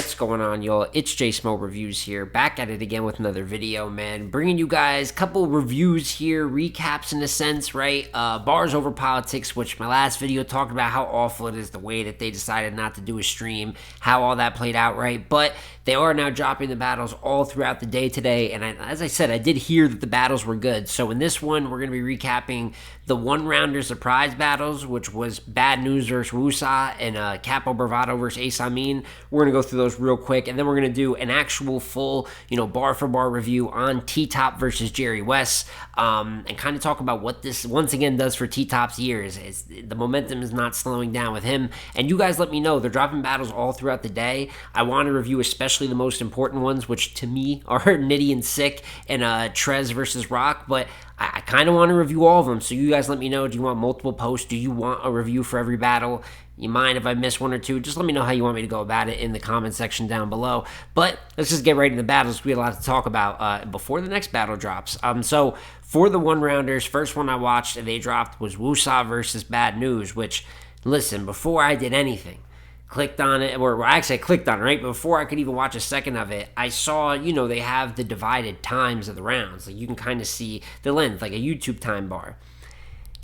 What's going on, y'all? It's J Smo Reviews here, back at it again with another video, man. Bringing you guys a couple reviews here, recaps in a sense, right? Bars over politics, which my last video talked about how awful it is the way that they decided not to do a stream, how all that played out, right? But they are now dropping the battles all throughout the day today, and as I said, I did hear that the battles were good. So in this one, we're going to be recapping the one-rounder surprise battles, which was Bad News versus Wusa and Capo Bravado versus Ace Amin. We're going to go through those real quick, and then we're going to do an actual full, bar-for-bar review on TTop versus Jerry Wess, and kind of talk about what this, once again, does for TTop's years. The momentum is not slowing down with him, and you guys let me know. They're dropping battles all throughout the day. I want to review especially the most important ones, which to me are Nitty and Sick and Trez versus Rock, but I kind of want to review all of them, so you guys let me know. Do you want multiple posts? Do you want a review for every battle? You mind if I miss one or two? Just let me know how you want me to go about it in the comment section down below. But let's just get right into the battles. We have a lot to talk about before the next battle drops. So for the one-rounders, first one I watched and they dropped was Wusa versus Bad News, which, listen, before I did anything, clicked on it, or actually I clicked on it, right? Before I could even watch a second of it, I saw, they have the divided times of the rounds. Like, you can kind of see the length, like a YouTube time bar.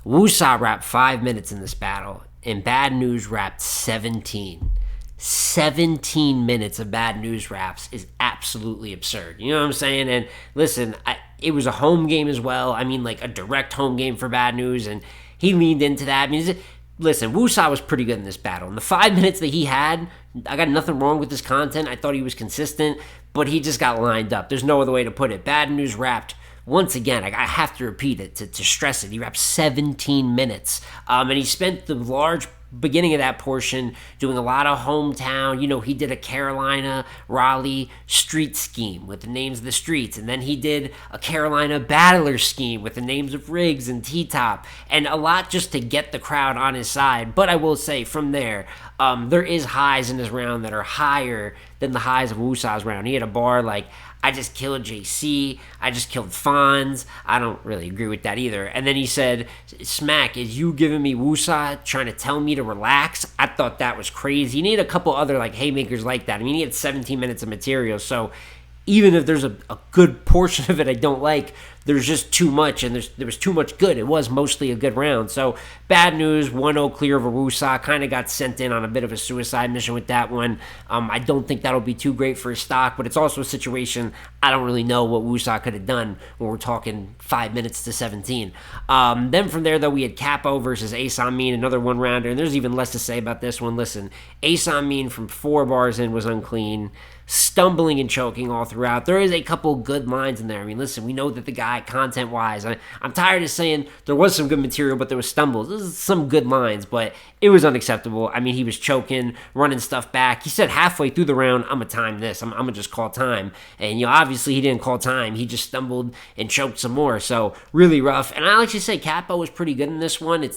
Wusa wrapped 5 minutes in this battle, and Bad News wrapped 17. 17 minutes of Bad News raps is absolutely absurd. You know what I'm saying? And listen, it was a home game as well. I mean, like a direct home game for Bad News, and he leaned into that. I mean, listen, Wusa was pretty good in this battle. In the 5 minutes that he had, I got nothing wrong with his content. I thought he was consistent, but he just got lined up. There's no other way to put it. Bad News rapped, once again, I have to repeat it to stress it. He rapped 17 minutes. And he spent the large beginning of that portion doing a lot of hometown. He did a Carolina, Raleigh street scheme with the names of the streets, and then he did a Carolina battler scheme with the names of Riggs and TTop, and a lot just to get the crowd on his side. But I will say, from there is highs in his round that are higher than the highs of Wusa's round. He had a bar like, I just killed JC, I just killed Fonz. I don't really agree with that either. And then he said, Smack, is you giving me Wusa, trying to tell me to relax? I thought that was crazy. He needed a couple other haymakers like that. I mean, he had 17 minutes of material, so even if there's a good portion of it I don't like, there's just too much, and there was too much good. It was mostly a good round. So Bad News, 1-0 clear over Wusa. Kind of got sent in on a bit of a suicide mission with that one. I don't think that'll be too great for his stock, but it's also a situation I don't really know what Wusa could have done when we're talking 5 minutes to 17. Then from there, though, we had Capo versus Ace Amin, another one-rounder, and there's even less to say about this one. Listen, Ace Amin from 4 bars in was unclean, stumbling and choking all throughout. There is a couple good lines in there. I mean, listen, we know that the guy, content-wise, I'm tired of saying there was some good material, but there was stumbles. There's some good lines, but it was unacceptable. I mean, he was choking, running stuff back. He said halfway through the round, I'm going to time this. I'm going to just call time. And, obviously he didn't call time. He just stumbled and choked some more. So, really rough. And I actually say Capo was pretty good in this one.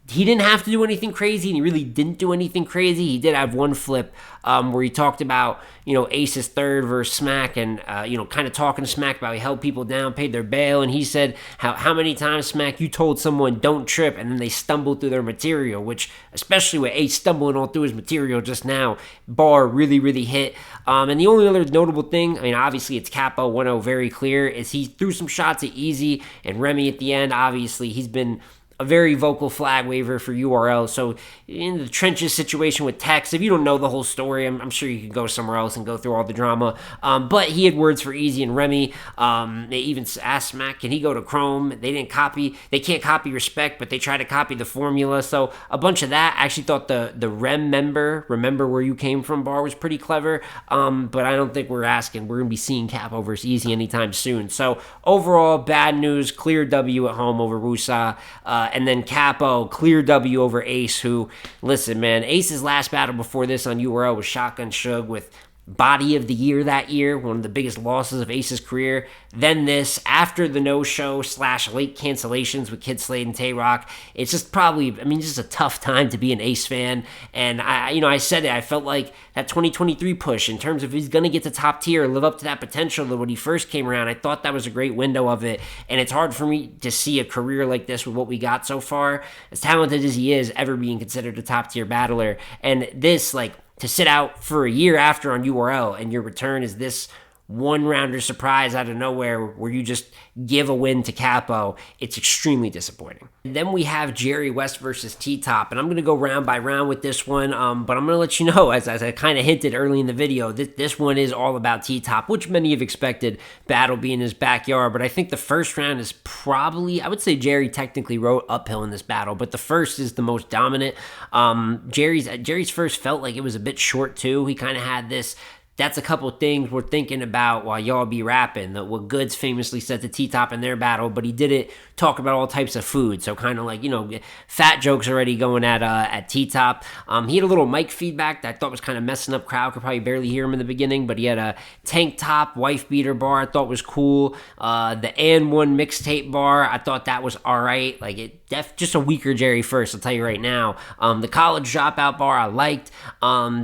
He didn't have to do anything crazy, and he really didn't do anything crazy. He did have one flip where he talked about, Ace's third versus Smack, and, kind of talking to Smack about he held people down, paid their bail, and he said, how many times, Smack, you told someone don't trip, and then they stumbled through their material, which, especially with Ace stumbling all through his material just now, bar really, really hit. And the only other notable thing, I mean, obviously it's Capo 1-0 very clear, is he threw some shots at Easy and Remy at the end. Obviously, he's been a very vocal flag waver for URL. So in the trenches situation with Tex, if you don't know the whole story, I'm sure you could go somewhere else and go through all the drama. But he had words for Easy and Remy. They even asked Smack, can he go to Chrome? They can't copy Respect, but they try to copy the formula. So a bunch of that. I actually thought the remember where you came from bar was pretty clever. But I don't think we're going to be seeing Capo versus Easy anytime soon. So overall, Bad News, clear W at home over Wusa. And then Capo, clear W over Ace, who, listen, man, Ace's last battle before this on URL was Shotgun Suge with Body of the Year that year, one of the biggest losses of Ace's career. Then this, after the no-show / late cancellations with Kid Slade and Tay-Rock, it's just just a tough time to be an Ace fan. And I said it, I felt like that 2023 push in terms of he's going to get to top tier, live up to that potential that when he first came around, I thought that was a great window of it. And it's hard for me to see a career like this with what we got so far, as talented as he is, ever being considered a top tier battler. And this, to sit out for a year after on URL, and your return is this one-rounder surprise out of nowhere where you just give a win to Capo, it's extremely disappointing. And then we have Jerry West versus TTop, and I'm going to go round by round with this one, but I'm going to let you know, as I kind of hinted early in the video, this one is all about TTop, which many have expected, battle be in his backyard, but I think the first round is probably, I would say Jerry technically rode uphill in this battle, but the first is the most dominant. Jerry's first felt like it was a bit short too. He kind of had this, that's a couple things we're thinking about while y'all be rapping. What Goods famously said to T-Top in their battle, but he did it talk about all types of food. So kind of like, fat jokes already going at T-Top. He had a little mic feedback that I thought was kind of messing up. Crowd could probably barely hear him in the beginning, but he had a tank top wife beater bar I thought was cool. The And One mixtape bar, I thought that was all right. Like just a weaker Jerry first, I'll tell you right now. The college dropout bar I liked.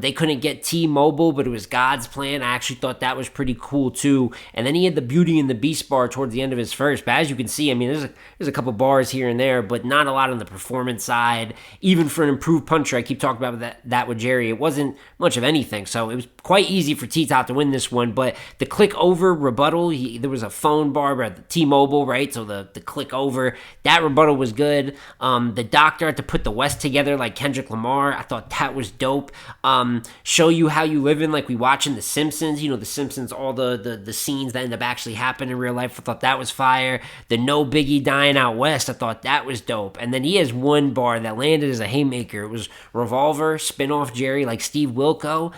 They couldn't get T-Mobile, but it was God's plan. I actually thought that was pretty cool too. And then he had the Beauty and the Beast bar towards the end of his first. But as you can see, I mean, there's a couple bars here and there, but not a lot on the performance side. Even for an improved puncher, I keep talking about that with Jerry, it wasn't much of anything. So it was quite easy for T-Top to win this one. But the click over rebuttal, there was a phone bar at the T-Mobile, right? So the click over, that rebuttal was good. The doctor had to put the West together like Kendrick Lamar. I thought that was dope. Show you how you live in like we watching The Simpsons. The Simpsons, all the scenes that end up actually happening in real life. I thought that was fire. The No Biggie Dying Out West, I thought that was dope. And then he has one bar that landed as a haymaker. It was Revolver, spin off Jerry like Steve Wilco.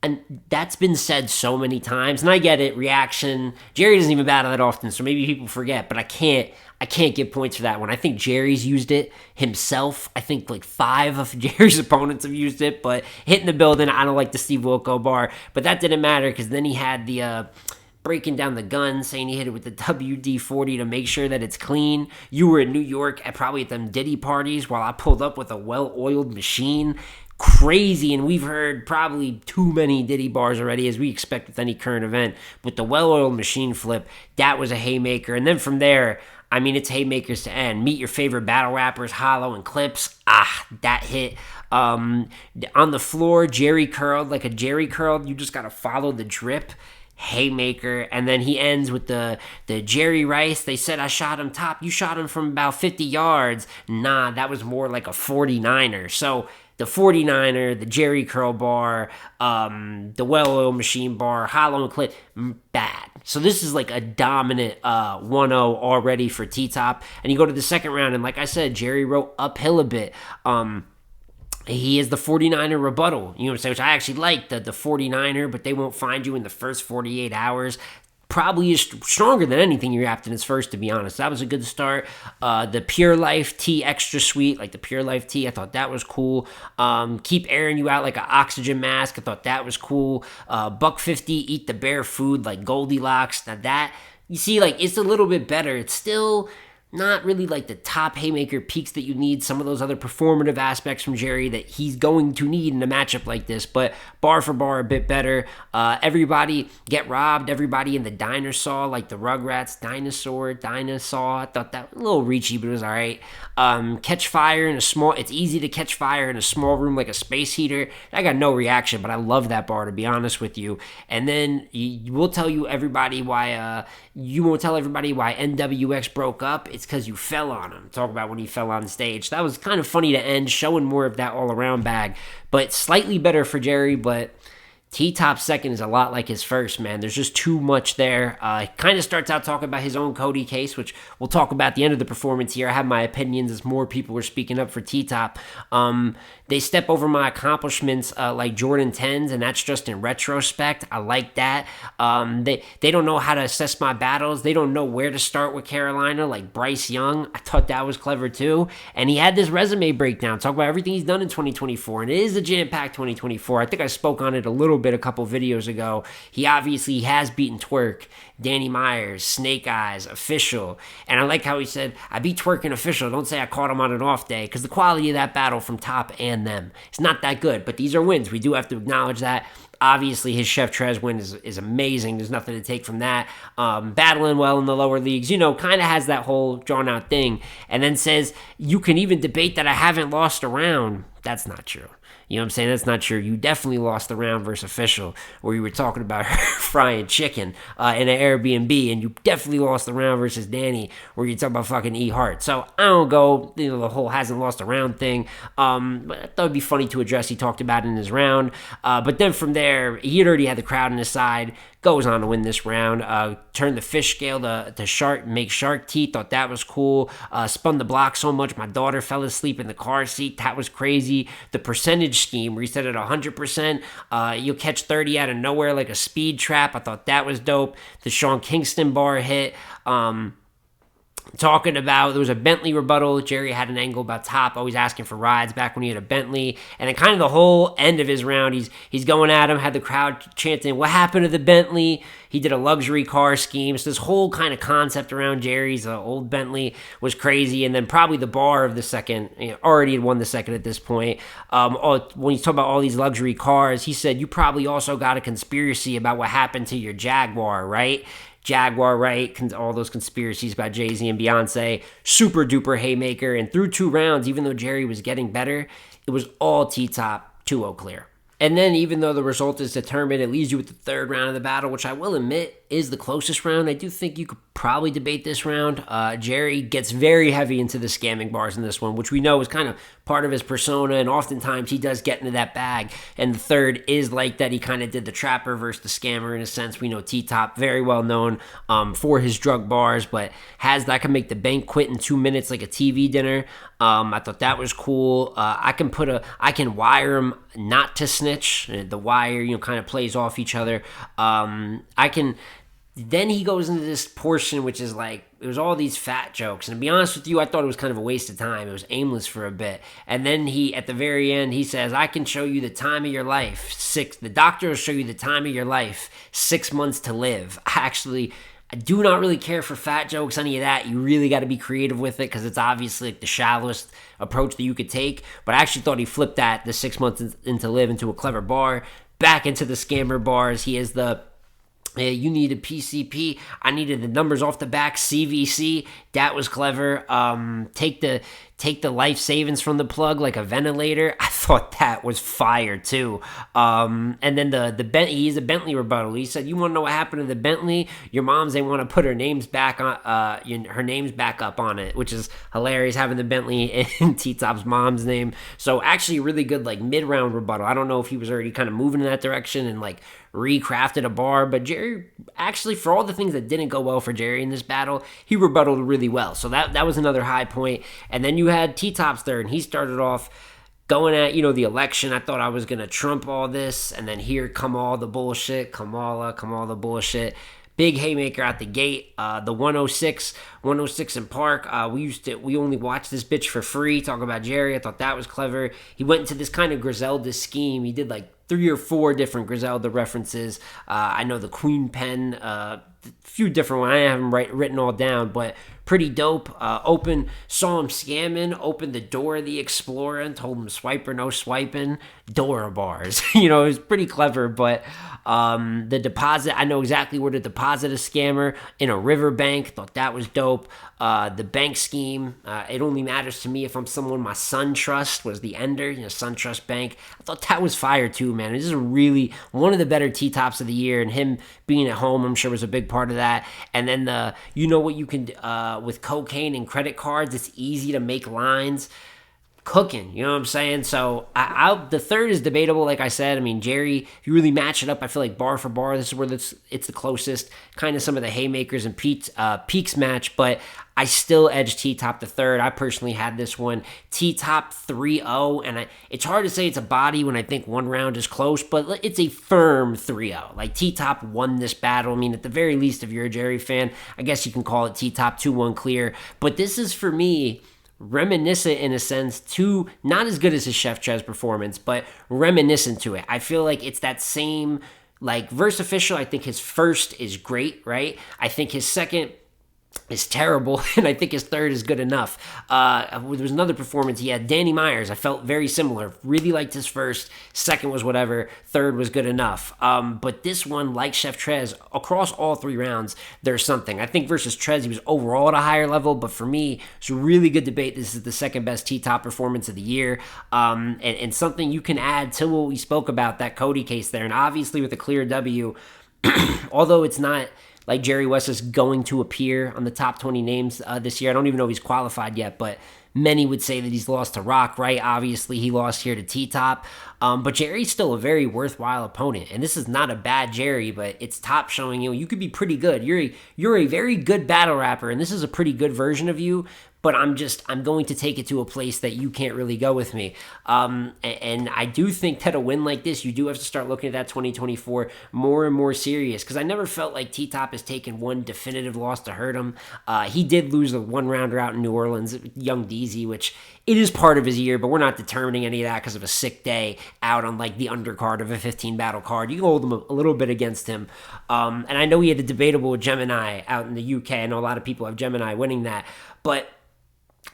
And that's been said so many times. And I get it, reaction. Jerry doesn't even battle that often, so maybe people forget. But I can't give points for that one. I think Jerry's used it himself. I think like 5 of Jerry's opponents have used it. But hitting the building, I don't like the Steve Wilco bar. But that didn't matter because then he had the breaking down the gun, saying he hit it with the WD-40 to make sure that it's clean. You were in New York probably at them Diddy parties while I pulled up with a well-oiled machine. Crazy, and we've heard probably too many Diddy bars already, as we expect with any current event. But the well-oiled machine flip, that was a haymaker. And then from there, I mean, it's haymakers to end. Meet your favorite battle rappers, Hollow and Clips. That hit. On the floor, Jerry curled like a Jerry curled. You just got to follow the drip. Haymaker. And then he ends with the Jerry Rice. They said I shot him top. You shot him from about 50 yards. Nah, that was more like a 49er. So the 49er, the Jerry curl bar, the well-oiled machine bar, Hollow and Clip, bad. So this is like a dominant 1-0 already for T-Top. And you go to the second round, and like I said, Jerry wrote uphill a bit. He is the 49er rebuttal, you know what I'm saying, which I actually like, the 49er, but they won't find you in the first 48 hours. Probably is stronger than anything you wrapped in his first, to be honest. That was a good start. The Pure Life tea, extra sweet, like the Pure Life tea, I thought that was cool. Keep airing you out like an oxygen mask, I thought that was cool. $1.50, eat the bear food like Goldilocks. Now that, you see, like, it's a little bit better. It's still not really like the top haymaker peaks that you need, some of those other performative aspects from Jerry that he's going to need in a matchup like this, but bar for bar a bit better. Everybody get robbed, everybody in the diner saw, like the Rugrats, dinosaur, I thought that was a little reachy, but it was all right. Catch fire in a small, it's easy to catch fire in a small room like a space heater. I got no reaction, but I love that bar, to be honest with you. And then you will tell you everybody why, you won't tell everybody why NWX broke up. It's because you fell on him. Talk about when he fell on stage. That was kind of funny to end, showing more of that all-around bag. But slightly better for Jerry, but T-Top's second is a lot like his first, man. There's just too much there. He kind of starts out talking about his own COTY case, which we'll talk about at the end of the performance here. I have my opinions as more people were speaking up for T-Top. They step over my accomplishments like Jordan 10s, and that's just in retrospect. I like that. They don't know how to assess my battles. They don't know where to start with Carolina, like Bryce Young. I thought that was clever too. And he had this resume breakdown, talk about everything he's done in 2024, and it is a jam-packed 2024. I think I spoke on it a little bit a couple videos ago. He obviously has beaten Twerk, Danny Myers, Snake Eyes, Official, and I like how he said, I beat Twerk and Official, don't say I caught him on an off day, because the quality of that battle from Top and them, it's not that good, but these are wins. We do have to acknowledge that. Obviously, his Chef Trez win is amazing. There's nothing to take from that. Battling well in the lower leagues, kind of has that whole drawn out thing. And then says, you can even debate that I haven't lost a round. That's not true. You know what I'm saying? That's not true. You definitely lost the round versus Official, where you were talking about frying chicken in an Airbnb, and you definitely lost the round versus Danny, where you talk about fucking E Hart. So I don't go, the whole hasn't lost a round thing. But I thought it'd be funny to address. He talked about it in his round. But then from there, he had already had the crowd on his side. Goes on to win this round. Turned the fish scale to shark, make shark teeth. Thought that was cool. Spun the block so much my daughter fell asleep in the car seat. That was crazy. The percentage scheme where he said at 100%, you'll catch 30 out of nowhere like a speed trap. I thought that was dope. The Sean Kingston bar hit. Talking about, there was a Bentley rebuttal. Jerry had an angle about Top, always asking for rides back when he had a Bentley. And then kind of the whole end of his round, he's going at him, had the crowd chanting, what happened to the Bentley? He did a luxury car scheme. So this whole kind of concept around Jerry's old Bentley was crazy. And then probably the bar of the second, already had won the second at this point. When you talk about all these luxury cars, he said, you probably also got a conspiracy about what happened to your Jaguar, right? Jaguar, right? All those conspiracies about Jay-Z and Beyonce. Super duper haymaker. And through 2 rounds, even though Jerry was getting better, it was all T-top 2-0 clear. And then even though the result is determined, it leaves you with the 3rd round of the battle, which I will admit is the closest round. I do think you could probably debate this round. Jerry gets very heavy into the scamming bars in this one, which we know is kind of part of his persona, and oftentimes he does get into that bag. And the 3rd is like that. He kind of did the trapper versus the scammer in a sense. We know T-Top, very well known for his drug bars, but has that can make the bank quit in 2 minutes like a TV dinner. I thought that was cool. I can wire him not to snitch. The wire, kind of plays off each other. Then he goes into this portion, which is like, it was all these fat jokes. And to be honest with you, I thought it was kind of a waste of time. It was aimless for a bit. And then at the very end, he says, I can show you the time of your life. The doctor will show you the time of your life. 6 months to live. I do not really care for fat jokes, any of that. You really got to be creative with it because it's obviously like the shallowest approach that you could take. But I actually thought he flipped the 6 months into live into a clever bar. Back into the scammer bars. He is you need a PCP. I needed the numbers off the back. CVC. That was clever. Take the life savings from the plug like a ventilator. I thought that was fire too. And then he's a Bentley rebuttal. He said, "You want to know what happened to the Bentley? Your moms they want to put her names back on. Her name's back up on it," which is hilarious. Having the Bentley in T-Top's mom's name. So actually, really good like mid-round rebuttal. I don't know if he was already kind of moving in that direction and like recrafted a bar, but Jerry actually, for all the things that didn't go well for Jerry in this battle, he rebutted really well. So that was another high point. And then you had T-Top's 3rd, and he started off going at, the election. I thought I was going to trump all this, and then here come all the bullshit. Kamala, come all the bullshit. Big haymaker out the gate. The 106 in Park. We only watched this bitch for free. Talk about Jerry. I thought that was clever. He went into this kind of Griselda scheme. He did like 3 or 4 different Griselda references. I know the Queen Pen, a few different ones. I haven't written all down, but pretty dope. Saw him scamming, opened the door of the Explorer and told him swipe or no swiping. Dora bars. It was pretty clever, but the deposit, I know exactly where to deposit a scammer in a riverbank. Thought that was dope. The bank scheme, it only matters to me if I'm someone my son trusts, was the ender, SunTrust Bank. I thought that was fire too, man. This is really one of the better T-Tops of the year, and him being at home, I'm sure was a big part of that. And then what you can, with cocaine and credit cards, it's easy to make lines. Cooking, you know what I'm saying? So the 3rd is debatable, like I said. I mean, Jerry, if you really match it up, I feel like bar for bar, this is where it's the closest. Kind of some of the haymakers and peaks match, but I still edge T-Top the 3rd. I personally had this one T-Top 3-0, and it's hard to say it's a body when I think one round is close, but it's a firm 3-0. Like T-Top won this battle. I mean, at the very least, if you're a Jerry fan, I guess you can call it T-Top 2-1 clear. But this is for me reminiscent in a sense to, not as good as his Chef Trez performance, but reminiscent to it. I feel like it's that same, like verse Official. I think his first is great, right? I think his second is terrible, and I think his third is good enough. There was another performance. He had Danny Myers. I felt very similar. Really liked his first. Second was whatever. Third was good enough. But this one, like Chef Trez, across all 3 rounds, there's something. I think versus Trez, he was overall at a higher level, but for me, it's a really good debate. This is the second best T-top performance of the year, and something you can add to what we spoke about, that COTY case there. And obviously with a clear W, although it's not like Jerry Wess is going to appear on the top 20 names this year. I don't even know if he's qualified yet, but many would say that he's lost to Rock, right? Obviously, he lost here to T-top. But Jerry's still a very worthwhile opponent. And this is not a bad Jerry, but it's Top showing you could be pretty good. You're a very good battle rapper, and this is a pretty good version of you. But I'm going to take it to a place that you can't really go with me. And I do think that a win like this, you do have to start looking at that 2024 more and more serious, because I never felt like T-top has taken one definitive loss to hurt him. He did lose a 1-rounder out in New Orleans, Young DZ, which it is part of his year, but we're not determining any of that because of a sick day out on like the undercard of a 15 battle card. You can hold him a little bit against him. And I know he had a debatable with Gemini out in the UK. I know a lot of people have Gemini winning that, but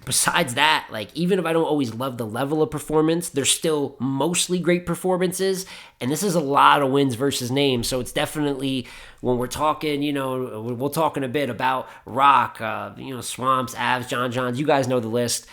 besides that, like, even if I don't always love the level of performance, there's still mostly great performances, and this is a lot of wins versus names. So it's definitely, when we're talking, we'll talk in a bit about Rock, Swamps, Avs, John Johns, you guys know the list.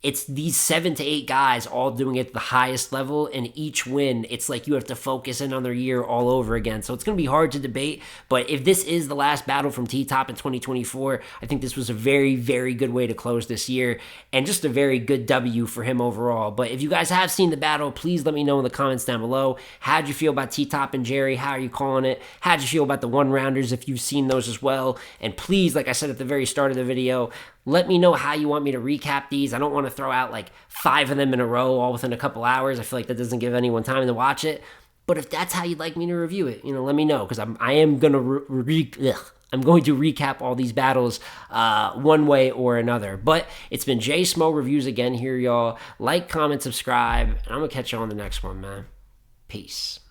It's these 7 to 8 guys all doing it at the highest level, and each win, it's like you have to focus in on their year all over again. So it's going to be hard to debate, but if this is the last battle from T-top in 2024, I think this was a very, very good way to close this year, and just a very good W for him overall. But if you guys have seen the battle, please let me know in the comments down below. How'd you feel about T-top and Jerry? How are you calling it? How'd you feel about the 1-rounders if you've seen those as well? And please, like I said at the very start of the video, let me know how you want me to recap these. I don't want to throw out like 5 of them in a row all within a couple hours. I feel like that doesn't give anyone time to watch it. But if that's how you'd like me to review it, let me know, because I'm going to recap all these battles one way or another. But it's been J Smo Reviews again here, y'all. Like, comment, subscribe, and I'm going to catch you on the next one, man. Peace.